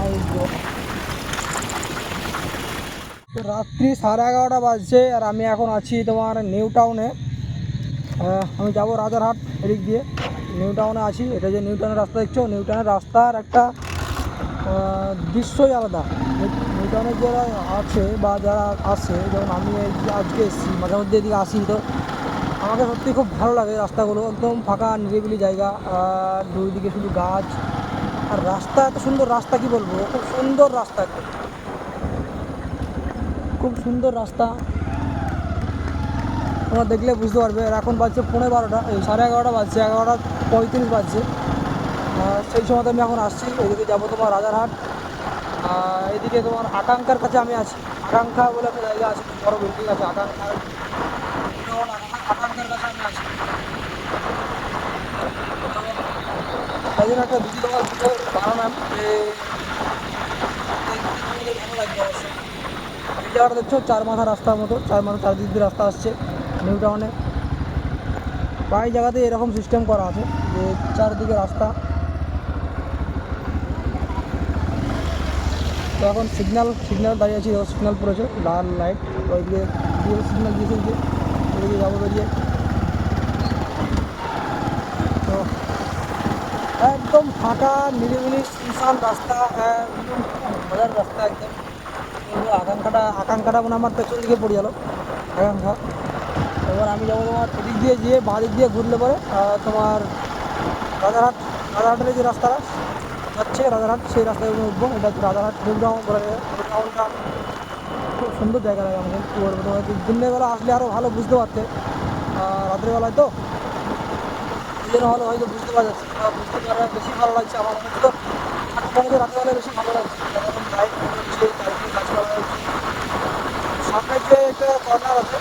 মাই god, রাত্রি 11:30 বাজছে আর আমি এখন আছি তোমার নিউ টাউনে। আমি যাব রাজারহাট এদিক দিয়ে, নিউ টাউনে আছি। এটা যে নিউ টাউনের রাস্তা দেখছো, নিউ টাউনের রাস্তার একটা দৃশ্যই আলাদা। নিউ টাউনের যারা আছে বা যারা আসে, যেমন আমি এই যে আজকে এসেছি, মাঝে মধ্যে এদিকে আসি, তো আমাকে সত্যি খুব ভালো লাগে। রাস্তাগুলো একদম ফাঁকা নিরিবিলি জায়গা, আর দুই দিকে শুধু গাছ, আর রাস্তা এত সুন্দর, রাস্তা কি বলবো, খুব সুন্দর রাস্তা, একদম খুব সুন্দর রাস্তা। তোমরা দেখলে বুঝতে পারবে। আর এখন বাজছে 11:30, এই 11:30 বাজছে, 11:35 বাজছে। সেই সময়তে আমি এখন আসছি। এদিকে যাবো তোমার রাজারহাট, এদিকে তোমার আকাঙ্ক্ষার কাছে আমি আছি। আকাঙ্ক্ষা বলে একটা জায়গা আছে, বড় বিল্ডিং আছে আকাঙ্ক্ষার, আকাঙ্ক্ষার কাছে আমি আছি। তাই জন্য একটা ভিডিও তোমার ভিডিও বানালাম, যে দেখতে তোমাদের ভালো লাগবে অবশ্যই। এই জায়গাটা দেখছো, 4 মাথা রাস্তার মতো, 4 মাথা, চারদিক দিয়ে রাস্তা আসছে নিউ টাউনে। প্রায় জায়গাতে এরকম সিস্টেম করা আছে যে চারদিকে রাস্তা। তো এখন সিগন্যাল দাঁড়িয়ে আছি, সিগন্যাল পড়েছে, লাল লাইট, ওইদিকে দিয়ে সিগন্যাল দিয়েছে, যে ওইদিকে যাবো বেরিয়ে। তো একদম ফাঁকা নিরিবিলি শুনশান রাস্তা, একদম মজার রাস্তা একদম। আকাঙ্ক্ষাটা মানে আমার পেছন দিকে পড়ে গেল আকাঙ্ক্ষা। এবার আমি যাবো তোমার এদিক দিয়ে গিয়ে বাঁ দিক দিয়ে ঘুরলে পরে তোমার রাজারহাট, রাজারহাটের যে রাস্তাটা যাচ্ছে রাজারহাট, সেই রাস্তায় আমি উঠবো। এটা হচ্ছে রাজারহাট নিউ টাউন বলে। নিউ টাউনটা খুব সুন্দর জায়গা লাগে আমাকে, কী বলবো তোমাকে, দিনের বেলা আসলে আরও ভালো বুঝতে পারতে। রাত্রেবেলায় তো এই জন্য ভালো হয়তো বুঝতে পারা যাচ্ছে, বুঝতে পারা বেশি ভালো লাগছে আমার মনে তো। মনে হচ্ছে রাত্রেবেলায় বেশি ভালো লাগছে, কারণ লাইট হচ্ছে, চারিদিকে গাছপালা হচ্ছে। সামনে যে একটা কর্নার আছে,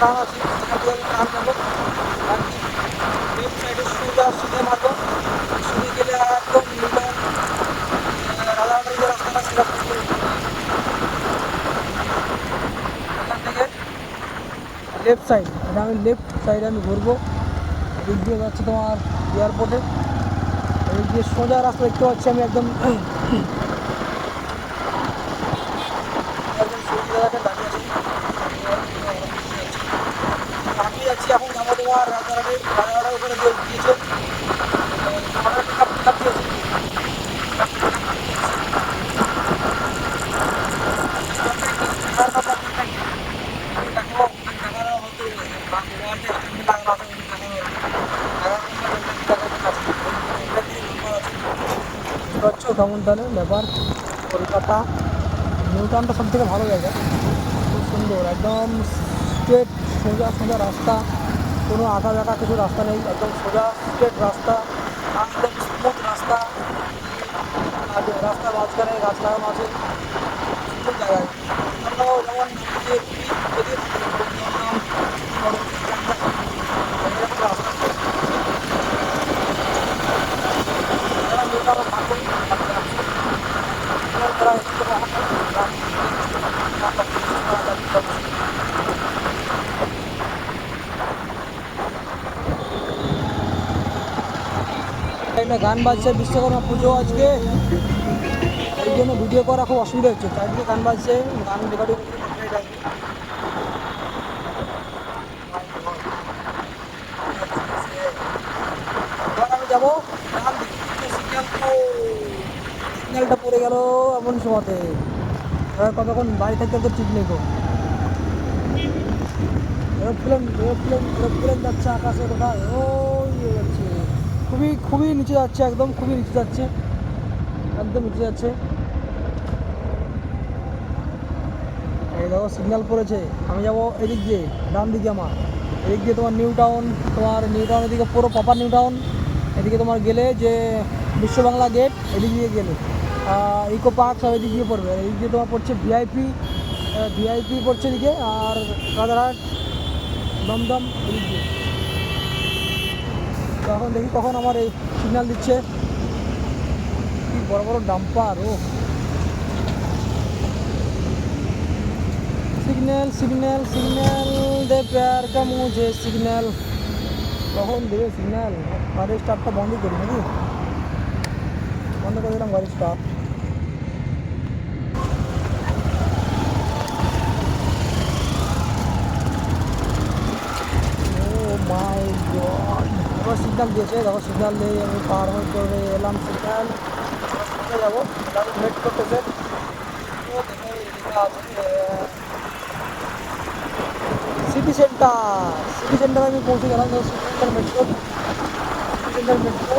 টার্ন আছে, সেখান থেকে আমি টার্ন নেবো, আর লেফট সাইডে সোজা সিধে মারবো। সিধে গেলে একদম নিউ টাউন রাজারহাটের যে রাস্তাটা, সেটা বুঝতে এখান থেকে লেফট সাইড, এটা আমি লেফট সাইডে আমি ঘুরবো। এদিক দিয়ে যাচ্ছে তোমার এয়ারপোর্টে, এদিক দিয়ে সোজা রাস্তা দেখতে পাচ্ছি আমি, একদম একদম সবজি দাদাটা দাঁড়িয়ে আছি, আমি যাচ্ছি। এখন যাবো তোমার রাজারহাটের উপরে যে দিয়েছে অর্ডার পিক আপ দিয়েছে। কেমন তাহলে ব্যাপার। কলকাতা নিউ টাউনটা সব থেকে ভালো জায়গা, খুব সুন্দর, একদম স্ট্রেট সোজা সোজা রাস্তা, কোনো আঁকা বাঁকা কিছু রাস্তা নেই, একদম সোজা স্ট্রেট রাস্তা, একদম স্মুথ রাস্তা। আর রাস্তার মাঝখানে গাছ লাগানো আছে, সুন্দর জায়গায়। যেমন যে যদি এরকম রাস্তা থাকুন, একটা গান বাজছে, বিশ্বকর্মা পুজো আজকে, এই জন্য ভিডিও করা খুব অসুবিধা হচ্ছে। চারদিকে গান বাজছে, গান রেকর্ডিং এবার আমি যাবো ডান দিকে। সিগন্যালটা পড়ে গেল এমন সময়তে, এবার কতক্ষণ বাড়ি থাকতে তো ঠিক নেই। তো এরোপ্লেন যাচ্ছে আকাশে, কোথায় ওই যাচ্ছে, খুবই খুবই নিচে যাচ্ছে, একদম খুবই নিচে যাচ্ছে, একদম নিচে যাচ্ছে। এই দেখো সিগন্যাল পড়েছে, আমি যাবো এদিক দিয়ে, ডান দিকে আমার, এদিক দিয়ে তোমার নিউ টাউন, তোমার নিউ টাউনের দিকে পুরো প্রপার নিউ টাউন। এদিকে তোমার গেলে যে বিশ্ব বাংলা গেট, এদিক দিয়ে গেলে ইকো পার্ক সব এদিক দিয়ে পড়বে। এদিক দিয়ে তোমার পড়ছে ভিআইপি, ভিআইপি পড়ছে এদিকে, আর রাজারহাট, দমদম এদিক দিয়ে। তো এখন দেখি কখন আমার এই সিগন্যাল দিচ্ছে, কি বড় বড় ডাম্পার, ও সিগন্যাল সিগন্যাল সিগন্যাল দে প্যার কা মুঝে সিগন্যাল, কখন দেবে সিগন্যাল। গাড়ির স্টার্টটা বন্ধ করি নাকি, বন্ধ করে দিলাম গাড়ির স্টার্ট। মাই গড, এবার সিগন্যাল দিয়েছে, দেখো সিগন্যাল দিয়ে আমি পার হয়ে করে এলাম সিগন্যাল, যাবো ওয়েট করতেছে। সিটি সেন্টার, সিটি সেন্টার আমি পৌঁছে গেলাম। City centre metro, city centre metro